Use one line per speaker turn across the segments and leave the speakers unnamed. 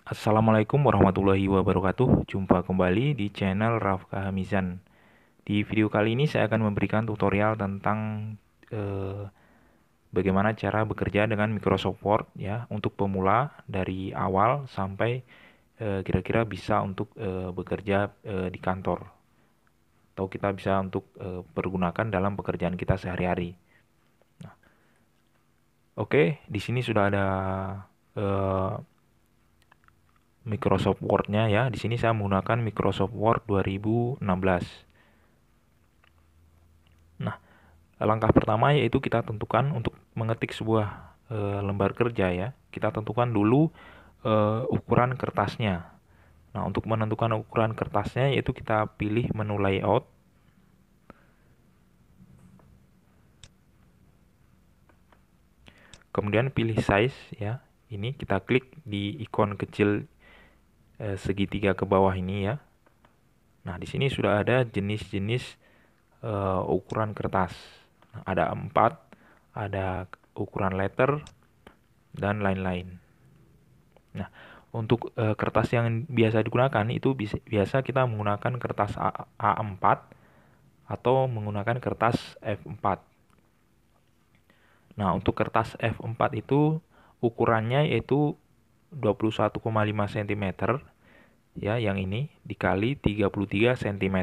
Assalamualaikum warahmatullahi wabarakatuh. Jumpa kembali di channel Rafka Hamizan. Di video kali ini saya akan memberikan tutorial tentang eh, bagaimana cara bekerja dengan Microsoft Word ya untuk pemula dari awal sampai kira-kira bisa untuk bekerja di kantor atau kita bisa untuk pergunakan dalam pekerjaan kita sehari-hari. Nah, oke, di sini sudah ada eh, Microsoft Word-nya ya. Di sini saya menggunakan Microsoft Word 2016. Nah, langkah pertama yaitu kita tentukan untuk mengetik sebuah lembar kerja ya. Kita tentukan dulu ukuran kertasnya. Nah, untuk menentukan ukuran kertasnya yaitu kita pilih menu layout. Kemudian pilih size ya. Ini kita klik di ikon kecil segitiga ke bawah ini ya. Nah, di sini sudah ada jenis-jenis ukuran kertas. Nah, ada 4, ada ukuran letter, dan lain-lain. Nah, untuk kertas yang biasa digunakan itu biasa kita menggunakan kertas A4 atau menggunakan kertas F4. Nah, untuk kertas F4 itu ukurannya yaitu 21,5 cm ya, yang ini dikali 33 cm.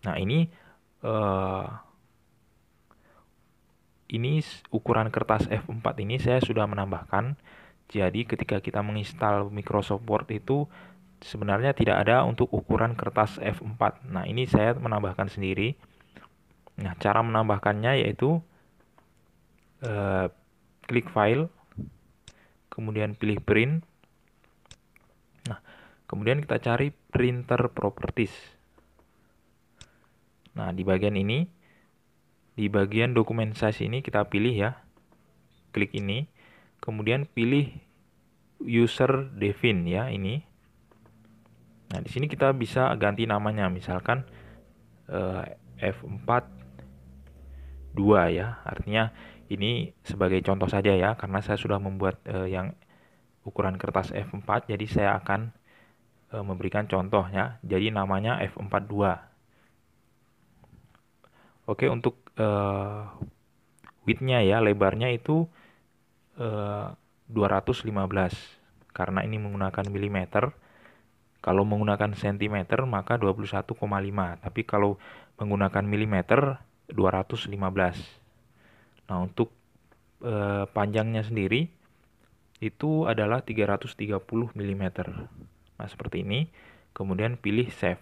Nah, eh, ini ukuran kertas F4 ini saya sudah menambahkan. Jadi ketika kita menginstal Microsoft Word itu sebenarnya tidak ada untuk ukuran kertas F4. Nah, ini saya menambahkan sendiri. Nah, cara menambahkannya yaitu eh, klik file, kemudian pilih print. Nah, kemudian kita cari printer properties. Nah, di bagian ini, di bagian dokumen size ini kita pilih ya. Klik ini, kemudian pilih user define ya ini. Nah, di sini kita bisa ganti namanya, misalkan F4 2 ya. Artinya ini sebagai contoh saja ya, karena saya sudah membuat yang ukuran kertas F4, jadi saya akan memberikan contohnya. Jadi namanya F42. Oke, untuk width-nya ya, lebarnya itu 215. Karena ini menggunakan milimeter. Kalau menggunakan sentimeter maka 21,5. Tapi kalau menggunakan milimeter 215. Nah, untuk panjangnya sendiri itu adalah 330 mm. Nah, seperti ini. Kemudian pilih save.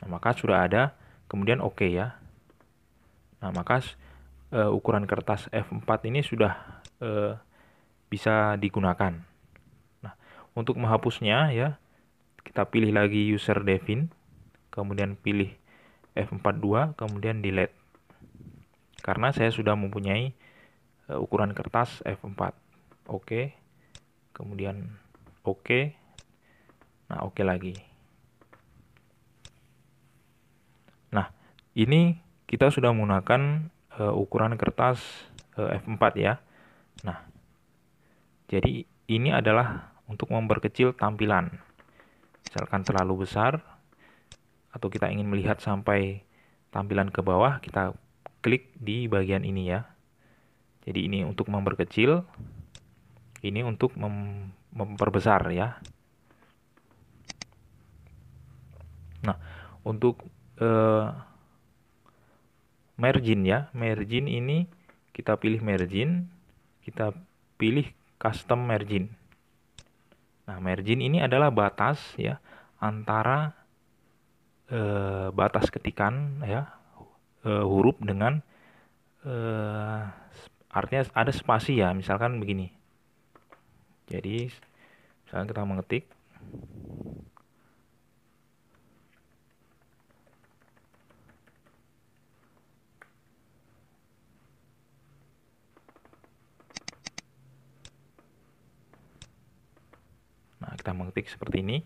Nah, maka sudah ada. Kemudian oke ya. Nah, maka ukuran kertas F4 ini sudah bisa digunakan. Nah, untuk menghapusnya ya, kita pilih lagi user define, kemudian pilih F42, kemudian delete. Karena saya sudah mempunyai ukuran kertas F4. Oke. Kemudian oke. Nah, oke lagi. Nah, ini kita sudah menggunakan ukuran kertas F4 ya. Nah, jadi ini adalah untuk memperkecil tampilan. Misalkan terlalu besar atau kita ingin melihat sampai tampilan ke bawah, kita klik di bagian ini ya. Jadi ini untuk memperkecil, ini untuk memperbesar ya. Nah, untuk margin ya, margin ini kita pilih margin, kita pilih custom margin. Nah, margin ini adalah batas ya antara batas ketikan ya, huruf dengan artinya ada spasi ya, misalkan begini. Jadi misalkan kita mengetik, nah kita mengetik seperti ini.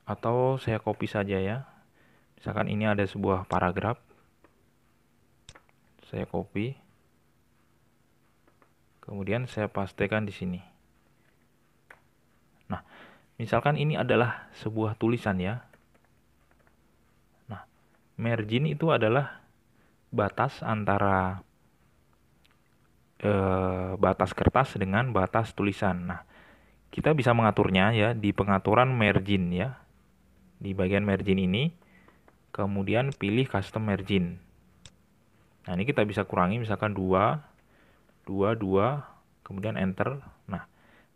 Atau saya copy saja ya. Misalkan ini ada sebuah paragraf. Saya copy. Kemudian saya pastekan di sini. Nah, misalkan ini adalah sebuah tulisan ya. Nah, margin itu adalah batas antara batas kertas dengan batas tulisan. Nah, kita bisa mengaturnya ya di pengaturan margin ya. Di bagian margin ini, kemudian pilih custom margin. Nah, ini kita bisa kurangi misalkan 2, 2, 2, kemudian enter. Nah,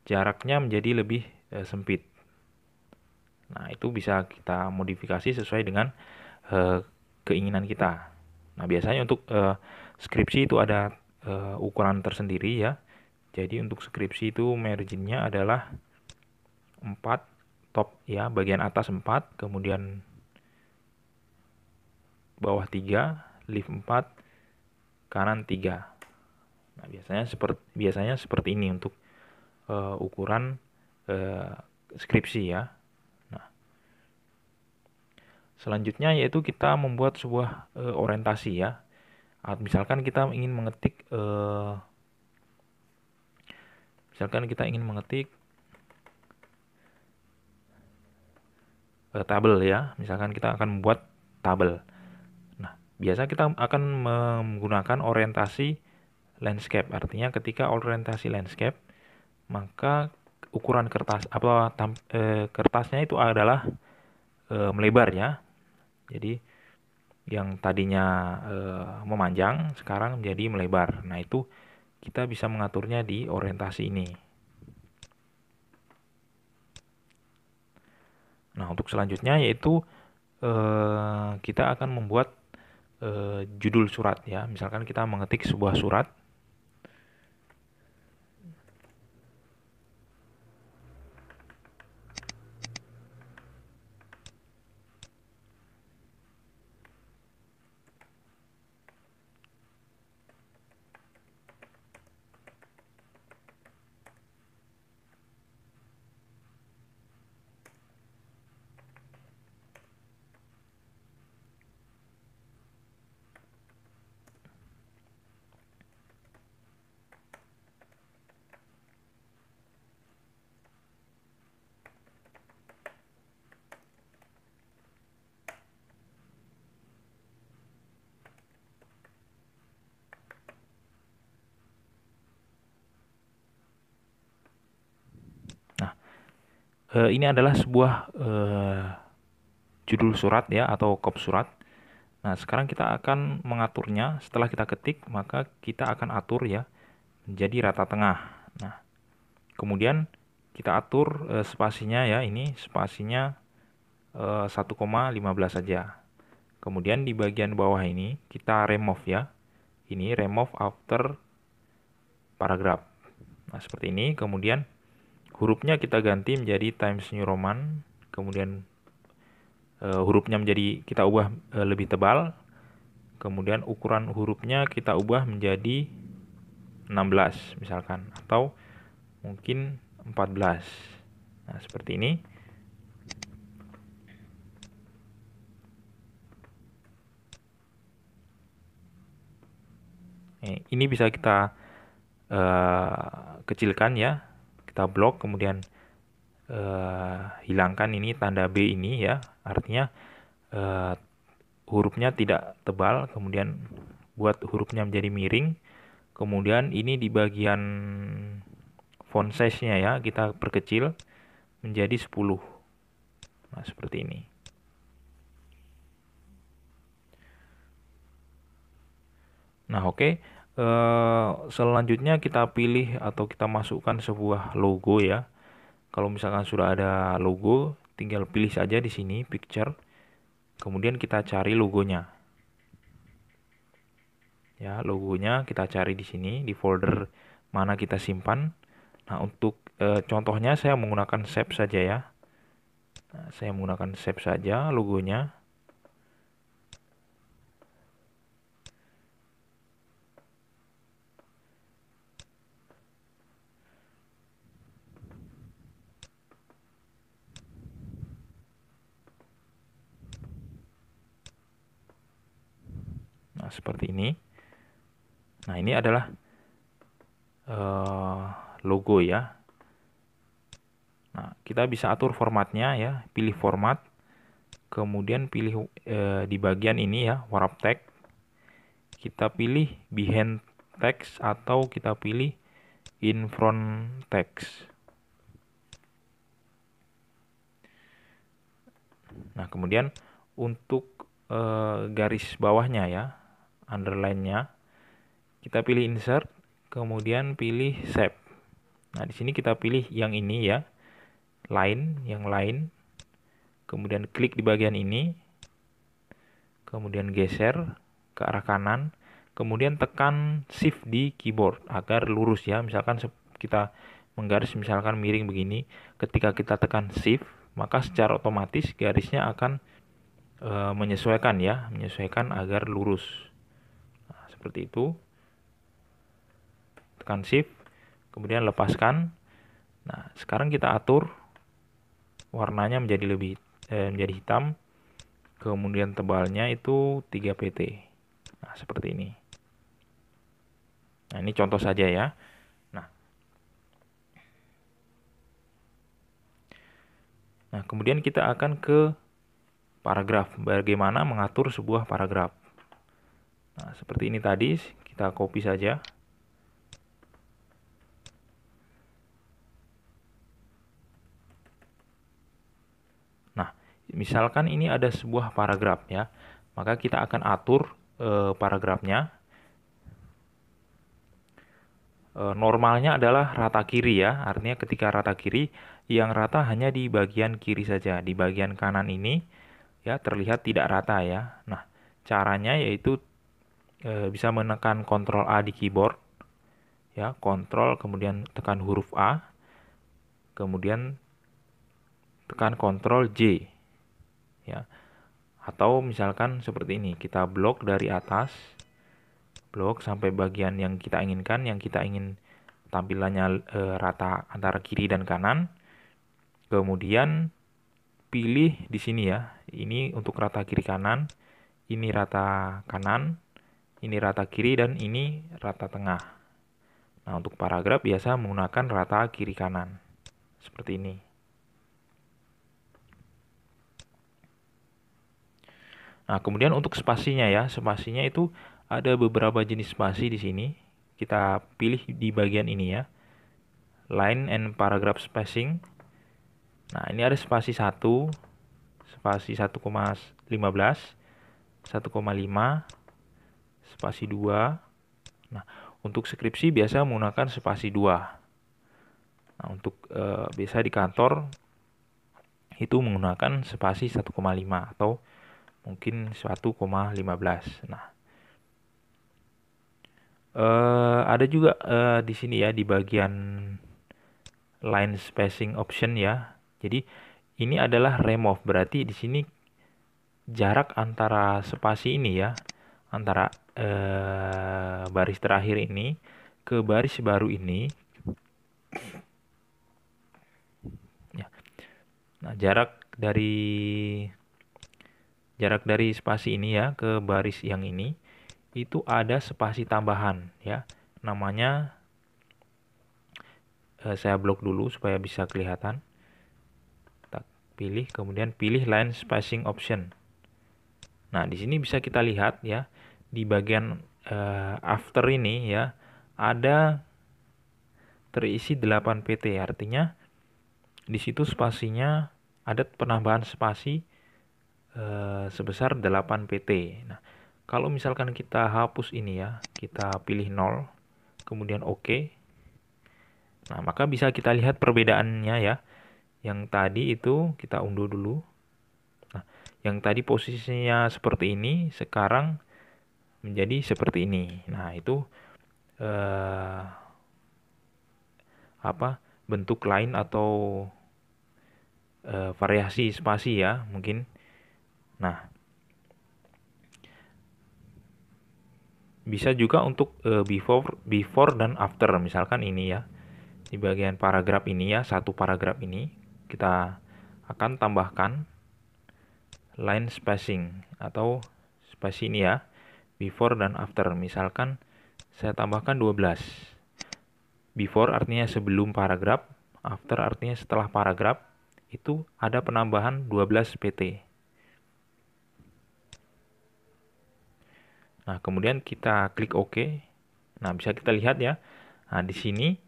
jaraknya menjadi lebih sempit. Nah, itu bisa kita modifikasi sesuai dengan keinginan kita. Nah, biasanya untuk skripsi itu ada ukuran tersendiri ya. Jadi untuk skripsi itu marginnya adalah 4, top ya, bagian atas 4, kemudian bawah 3, left 4, kanan 3. Nah, biasanya seperti ini untuk ukuran skripsi ya. Nah, selanjutnya yaitu kita membuat sebuah orientasi ya. Misalkan kita ingin mengetik tabel ya. Misalkan kita akan membuat tabel. Nah, biasa kita akan menggunakan orientasi landscape. Artinya ketika orientasi landscape, maka ukuran kertasnya itu adalah melebar ya. Jadi yang tadinya memanjang sekarang menjadi melebar. Nah, itu kita bisa mengaturnya di orientasi ini. Nah, untuk selanjutnya yaitu kita akan membuat judul surat ya. Misalkan kita mengetik sebuah surat. Nah, ini adalah sebuah judul surat ya atau kop surat. Nah, sekarang kita akan mengaturnya. Setelah kita ketik, maka kita akan atur ya menjadi rata tengah. Nah, kemudian kita atur spasinya ya. Ini spasinya 1,15 saja. Kemudian di bagian bawah ini kita remove ya. Ini remove after paragraph. Nah, seperti ini. Kemudian hurufnya kita ganti menjadi Times New Roman. Kemudian hurufnya kita ubah lebih tebal. Kemudian ukuran hurufnya kita ubah menjadi 16 misalkan, atau mungkin 14. Nah, seperti ini. Ini bisa kita kecilkan ya. Kita blok, kemudian hilangkan ini tanda B ini ya. Artinya hurufnya tidak tebal, kemudian buat hurufnya menjadi miring. Kemudian ini di bagian font size-nya ya, kita perkecil menjadi 10. Nah, seperti ini. Nah, oke. Selanjutnya kita pilih atau kita masukkan sebuah logo ya. Kalau misalkan sudah ada logo, tinggal pilih saja di sini picture. Kemudian kita cari logonya. Ya, logonya kita cari di sini di folder mana kita simpan. Nah, untuk contohnya saya menggunakan save saja ya. Nah, saya menggunakan save saja logonya. seperti ini. Nah, ini adalah logo ya. Nah, kita bisa atur formatnya ya, pilih format, kemudian pilih di bagian ini ya, wrap text. Kita pilih behind text atau kita pilih in front text. Nah, kemudian untuk garis bawahnya ya, underline-nya, kita pilih insert, kemudian pilih shape. Nah, di sini kita pilih yang ini ya, yang line, kemudian klik di bagian ini, kemudian geser ke arah kanan, kemudian tekan shift di keyboard agar lurus ya. Misalkan kita menggaris misalkan miring begini, ketika kita tekan shift, maka secara otomatis garisnya akan menyesuaikan ya, menyesuaikan agar lurus. Nah, seperti itu. Tekan shift, kemudian lepaskan. Nah, sekarang kita atur warnanya menjadi hitam. Kemudian tebalnya itu 3 pt. Nah, seperti ini. Nah, ini contoh saja ya. Nah, kemudian kita akan ke paragraf. Bagaimana mengatur sebuah paragraf. Nah, seperti ini tadi, kita copy saja. Nah, misalkan ini ada sebuah paragraf ya, maka kita akan atur paragrafnya. Normalnya adalah rata kiri ya, artinya ketika rata kiri, yang rata hanya di bagian kiri saja. Di bagian kanan ini ya terlihat tidak rata ya. Nah, caranya yaitu bisa menekan Ctrl A di keyboard ya, Ctrl kemudian tekan huruf A, kemudian tekan Ctrl J ya. Atau misalkan seperti ini, kita blok dari atas, blok sampai bagian yang kita inginkan, yang kita ingin tampilannya rata antara kiri dan kanan. Kemudian pilih di sini ya, ini untuk rata kiri kanan, ini rata kanan, ini rata kiri, dan ini rata tengah. Nah, untuk paragraf biasa menggunakan rata kiri kanan. Seperti ini. Nah, kemudian untuk spasinya ya, spasinya itu ada beberapa jenis spasi di sini. Kita pilih di bagian ini ya, line and paragraph spacing. Nah, ini ada spasi 1, spasi 1,15, 1,5, spasi 2. Nah, untuk skripsi biasa menggunakan spasi 2. Nah, untuk biasa di kantor itu menggunakan spasi 1,5 atau mungkin 1,15. Nah, ada juga di sini ya, di bagian line spacing option ya. Jadi ini adalah remove, berarti di sini jarak antara spasi ini ya, antara baris terakhir ini ke baris baru ini ya. Nah, jarak dari spasi ini ya ke baris yang ini itu ada spasi tambahan ya, namanya saya blok dulu supaya bisa kelihatan. Kita pilih, kemudian pilih line spacing option. Nah, di sini bisa kita lihat ya, di bagian after ini ya ada terisi 8 pt, artinya di situ spasinya ada penambahan spasi sebesar 8 pt. Nah, kalau misalkan kita hapus ini ya, kita pilih 0, kemudian OK. Nah, maka bisa kita lihat perbedaannya ya. Yang tadi itu kita unduh dulu. Nah, yang tadi posisinya seperti ini, sekarang menjadi seperti ini. Nah, itu bentuk lain atau variasi spasi ya mungkin. Nah, bisa juga untuk before dan after, misalkan ini ya, di bagian paragraf ini ya, satu paragraf ini kita akan tambahkan line spacing atau spasi ini ya, before dan after. Misalkan saya tambahkan 12. Before artinya sebelum paragraf, after artinya setelah paragraf, itu ada penambahan 12 PT. Nah, kemudian kita klik OK. Nah, bisa kita lihat ya. Nah, di sini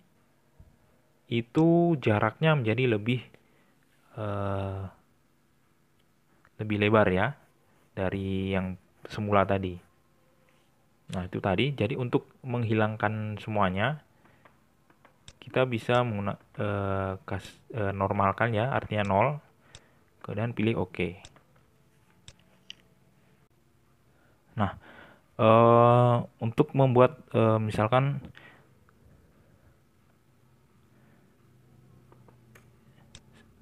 itu jaraknya menjadi lebih lebar ya dari yang semula tadi. Nah, itu tadi. Jadi untuk menghilangkan semuanya, kita bisa normalkan ya, artinya 0. Kemudian pilih OK. Nah, untuk membuat misalkan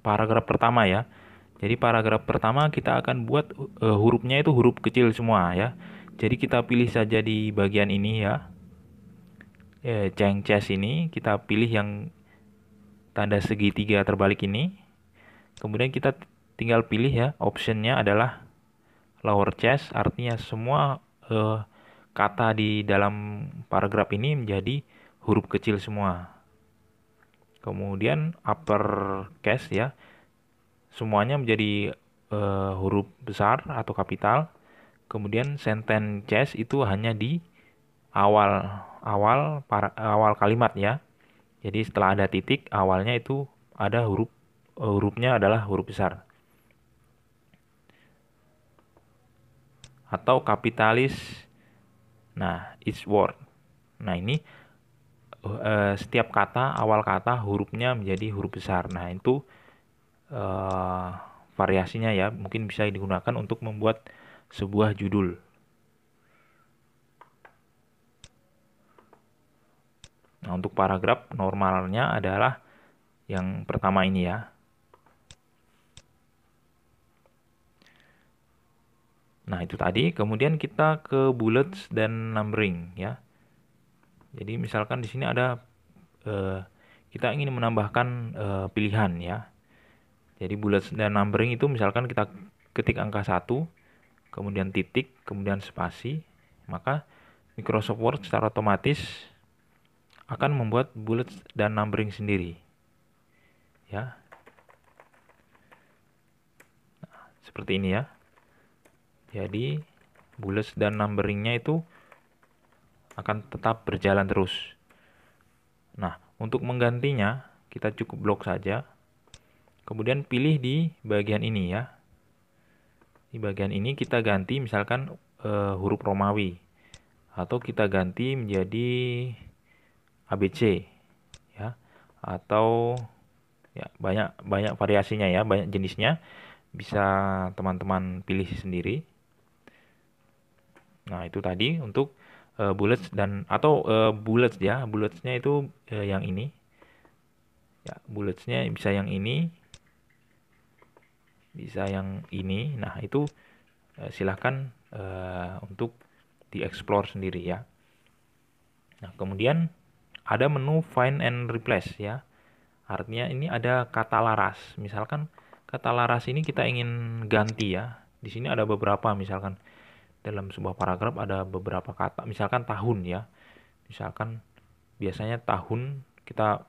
paragraf pertama ya. Jadi paragraf pertama kita akan buat hurufnya itu huruf kecil semua ya. Jadi kita pilih saja di bagian ini ya. Cengces ini kita pilih yang tanda segitiga terbalik ini. Kemudian kita tinggal pilih ya, optionnya adalah lower case, artinya semua kata di dalam paragraf ini menjadi huruf kecil semua. Kemudian upper case ya, semuanya menjadi huruf besar atau kapital. Kemudian sentence case itu hanya di awal kalimat ya. Jadi setelah ada titik, awalnya itu ada hurufnya adalah huruf besar. Atau kapitalis. Nah, each word. Nah, ini setiap kata, awal kata hurufnya menjadi huruf besar. Nah, itu variasinya ya, mungkin bisa digunakan untuk membuat sebuah judul. Nah, untuk paragraf normalnya adalah yang pertama ini ya. Nah, itu tadi. Kemudian kita ke bullets dan numbering ya. Jadi misalkan di sini ada kita ingin menambahkan pilihan ya. Jadi bullets dan numbering itu misalkan kita ketik angka 1, kemudian titik, kemudian spasi, maka Microsoft Word secara otomatis akan membuat bullets dan numbering sendiri. Ya. Nah, seperti ini ya. Jadi bullets dan numberingnya itu akan tetap berjalan terus. Nah, untuk menggantinya kita cukup blok saja. Kemudian pilih di bagian ini ya. Di bagian ini kita ganti misalkan huruf Romawi atau kita ganti menjadi ABC ya. Atau ya banyak variasinya ya, banyak jenisnya. Bisa teman-teman pilih sendiri. Nah, itu tadi untuk bullets dan atau bullets ya. Bulletsnya itu yang ini. Ya, bulletsnya bisa yang ini, bisa yang ini. Nah, itu silahkan untuk dieksplor sendiri ya. Nah, kemudian ada menu find and replace ya. Artinya ini ada kata laras. Misalkan kata laras ini kita ingin ganti ya. Di sini ada beberapa, misalkan dalam sebuah paragraf ada beberapa kata, misalkan tahun ya. Misalkan biasanya tahun kita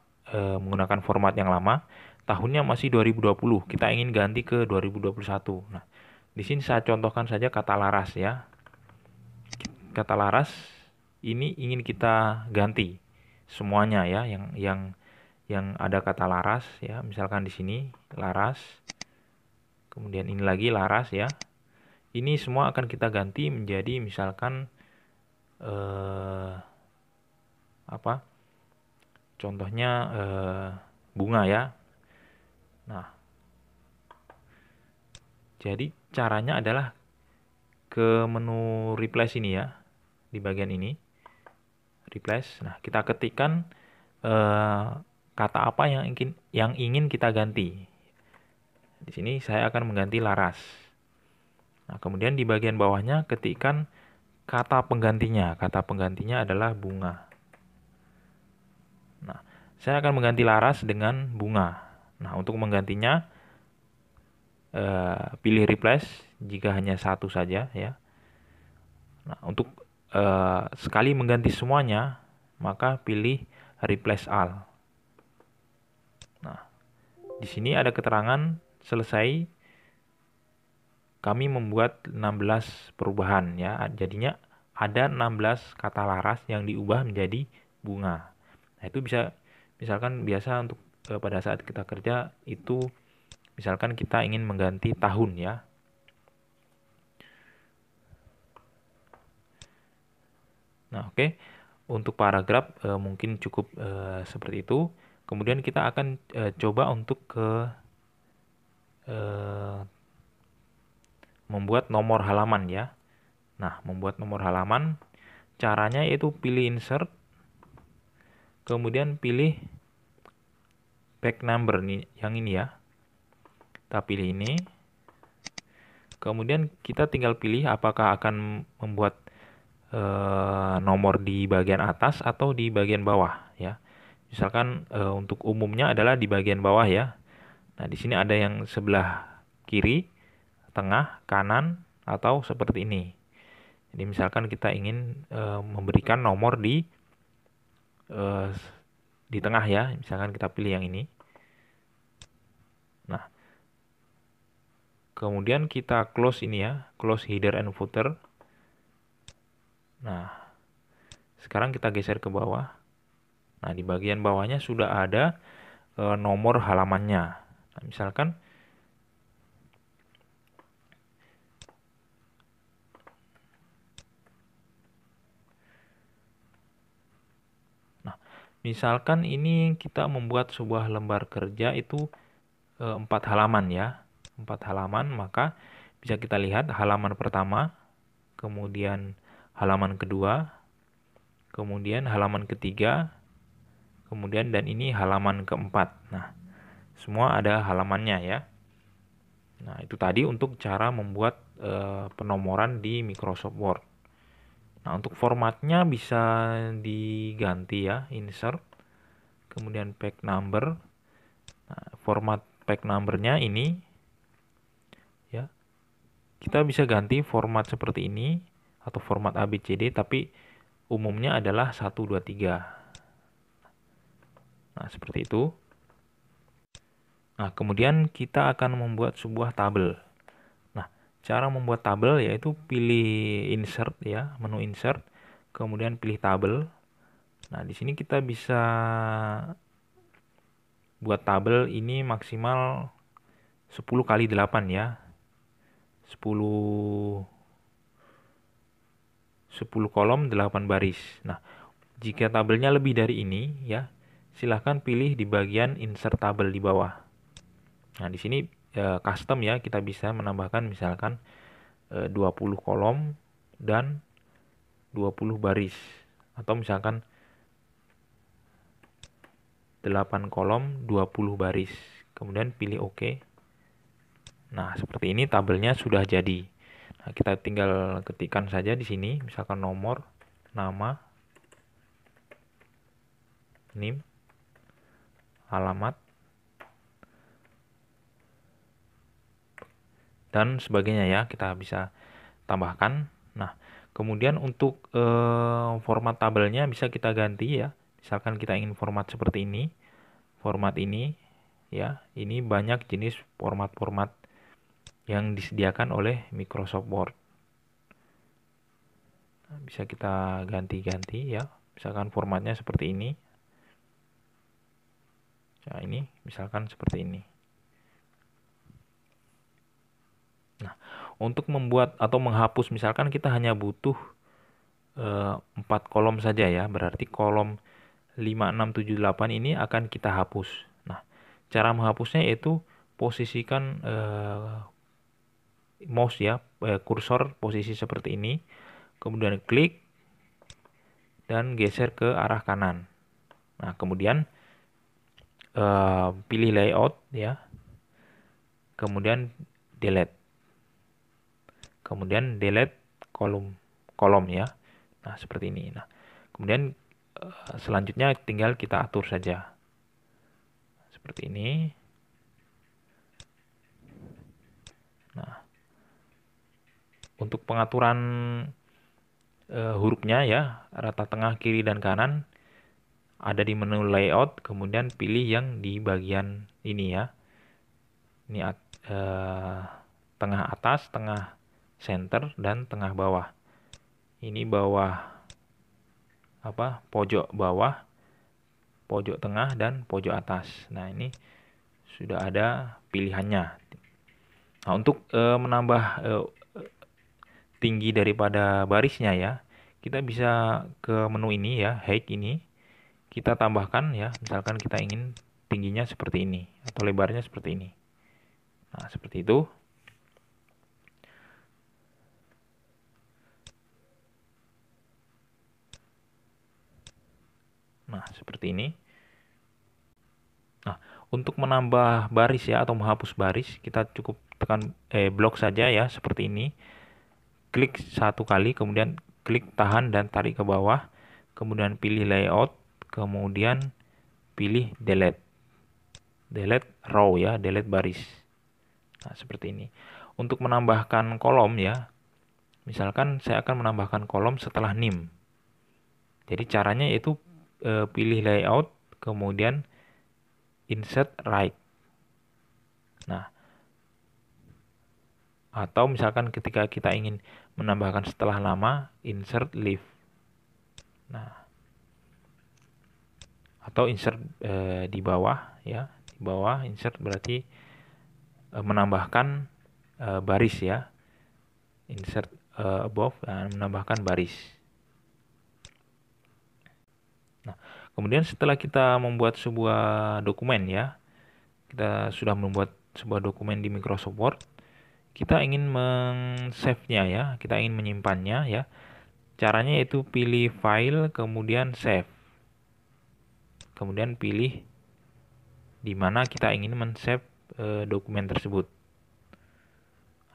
menggunakan format yang lama, tahunnya masih 2020, kita ingin ganti ke 2021. Nah, di sini saya contohkan saja kata laras ya. Kata laras ini ingin kita ganti semuanya ya, yang ada kata laras ya. Misalkan di sini laras, kemudian ini lagi laras ya. Ini semua akan kita ganti menjadi misalkan apa? Contohnya bunga ya. Nah, jadi caranya adalah ke menu replace ini ya, di bagian ini replace. Nah, kita ketikkan kata apa yang ingin kita ganti. Di sini saya akan mengganti laras. Nah, kemudian di bagian bawahnya ketikkan kata penggantinya. Kata penggantinya adalah bunga. Nah, saya akan mengganti laras dengan bunga. Nah, untuk menggantinya pilih replace jika hanya satu saja ya. Nah, untuk sekali mengganti semuanya, maka pilih replace all. Nah, di sini ada keterangan selesai. Kami membuat 16 perubahan ya. Jadinya ada 16 kata laras yang diubah menjadi bunga. Nah, itu bisa misalkan biasa untuk pada saat kita kerja itu misalkan kita ingin mengganti tahun ya. Nah, oke. Untuk paragraf mungkin cukup seperti itu. Kemudian kita akan coba untuk membuat nomor halaman ya. Nah, membuat nomor halaman caranya yaitu pilih insert, kemudian pilih back number nih, yang ini ya. Kita pilih ini. Kemudian kita tinggal pilih apakah akan membuat nomor di bagian atas atau di bagian bawah ya. Misalkan untuk umumnya adalah di bagian bawah ya. Nah, di sini ada yang sebelah kiri, tengah, kanan, atau seperti ini. Jadi misalkan kita ingin memberikan nomor di tengah ya, misalkan kita pilih yang ini. Nah, kemudian kita close ini ya, close header and footer. Nah, sekarang kita geser ke bawah. Nah, di bagian bawahnya sudah ada nomor halamannya. Nah, misalkan Misalkan ini kita membuat sebuah lembar kerja itu 4 halaman ya. 4 halaman, maka bisa kita lihat halaman pertama, kemudian halaman kedua, kemudian halaman ketiga, kemudian dan ini halaman keempat. Nah, semua ada halamannya ya. Nah, itu tadi untuk cara membuat penomoran di Microsoft Word. Nah, untuk formatnya bisa diganti ya, insert, kemudian page number. Nah, format page numbernya ini ya. Kita bisa ganti format seperti ini atau format ABCD, tapi umumnya adalah 1 2 3. Nah, seperti itu. Nah, kemudian kita akan membuat sebuah tabel. Nah, cara membuat tabel yaitu pilih insert ya, menu insert, kemudian pilih tabel. Nah, di sini kita bisa buat tabel ini maksimal 10 kali 8 ya. 10 kolom 8 baris. Nah, jika tabelnya lebih dari ini ya, silahkan pilih di bagian insert tabel di bawah. Nah, di sini custom ya, kita bisa menambahkan misalkan 20 kolom dan 20 baris, atau misalkan 8 kolom 20 baris. Kemudian pilih OK. Nah, seperti ini tabelnya sudah jadi. Nah, kita tinggal ketikkan saja di sini, misalkan nomor, nama, NIM, alamat, dan sebagainya ya, kita bisa tambahkan. Nah, kemudian untuk format tabelnya bisa kita ganti ya. Misalkan kita ingin format seperti ini, format ini ya, ini banyak jenis format-format yang disediakan oleh Microsoft Word. Nah, bisa kita ganti-ganti ya, misalkan formatnya seperti ini. Nah, ini misalkan seperti ini. Nah, untuk membuat atau menghapus misalkan kita hanya butuh 4 kolom saja ya, berarti kolom 5, 6, 7, 8 ini akan kita hapus. Nah, cara menghapusnya yaitu posisikan mouse ya, kursor posisi seperti ini, kemudian klik dan geser ke arah kanan. Nah, kemudian pilih layout ya, kemudian delete, kemudian delete kolom ya. Nah, seperti ini. Nah, kemudian selanjutnya tinggal kita atur saja seperti ini. Nah, untuk pengaturan hurufnya ya, rata tengah, kiri, dan kanan ada di menu layout, kemudian pilih yang di bagian ini ya. Ini tengah atas, tengah center, dan tengah bawah. Ini bawah pojok bawah, pojok tengah, dan pojok atas. Nah, ini sudah ada pilihannya. Nah, untuk menambah tinggi daripada barisnya ya, kita bisa ke menu ini ya, height ini. Kita tambahkan ya, misalkan kita ingin tingginya seperti ini atau lebarnya seperti ini. Nah, seperti itu. Nah, seperti ini. Nah, untuk menambah baris ya atau menghapus baris, kita cukup tekan blok saja ya, seperti ini. Klik satu kali, kemudian klik tahan dan tarik ke bawah, kemudian pilih layout, kemudian pilih delete. Delete row ya, delete baris. Nah, seperti ini. Untuk menambahkan kolom ya, misalkan saya akan menambahkan kolom setelah nim. Jadi caranya yaitu pilih layout, kemudian insert right. Nah, atau misalkan ketika kita ingin menambahkan setelah nama, insert leave. Nah, atau insert di bawah ya, di bawah insert berarti menambahkan baris ya. Insert above dan menambahkan baris. Nah, kemudian setelah kita membuat sebuah dokumen ya, kita sudah membuat sebuah dokumen di Microsoft Word, kita ingin men-save-nya ya, kita ingin menyimpannya ya. Caranya yaitu pilih file, kemudian save. Kemudian pilih di mana kita ingin men-save dokumen tersebut.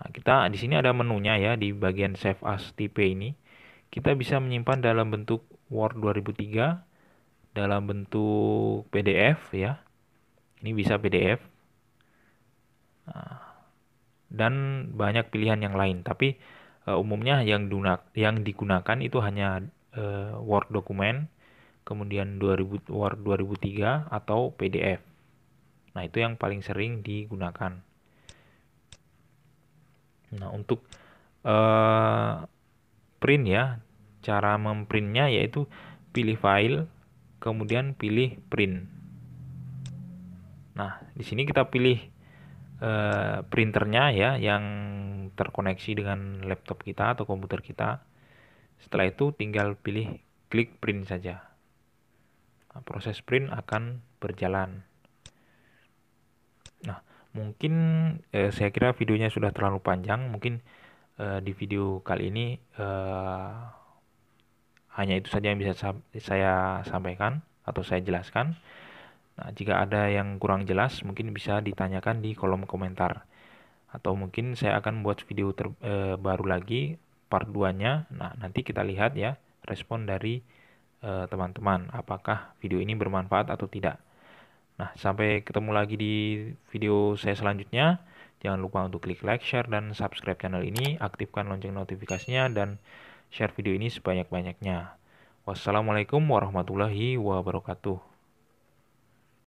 Nah, kita di sini ada menunya ya, di bagian save as tipe ini. Kita bisa menyimpan dalam bentuk Word 2003, dalam bentuk PDF ya. Ini bisa PDF. Nah, dan banyak pilihan yang lain, tapi umumnya yang digunakan itu hanya Word dokumen, kemudian Word 2003 atau PDF. Nah, itu yang paling sering digunakan. Nah, untuk print ya, cara memprintnya yaitu pilih file, kemudian pilih print. Nah, di sini kita pilih printernya ya, yang terkoneksi dengan laptop kita atau komputer kita. Setelah itu tinggal pilih klik print saja. Nah, proses print akan berjalan. Nah, mungkin saya kira videonya sudah terlalu panjang. Mungkin di video kali ini hanya itu saja yang bisa saya sampaikan atau saya jelaskan. Nah, jika ada yang kurang jelas, mungkin bisa ditanyakan di kolom komentar. Atau mungkin saya akan buat video baru lagi, part 2-nya. Nah, nanti kita lihat ya, respon dari teman-teman. Apakah video ini bermanfaat atau tidak. Nah, sampai ketemu lagi di video saya selanjutnya. Jangan lupa untuk klik like, share, dan subscribe channel ini. Aktifkan lonceng notifikasinya dan share video ini sebanyak-banyaknya. Wassalamualaikum warahmatullahi wabarakatuh.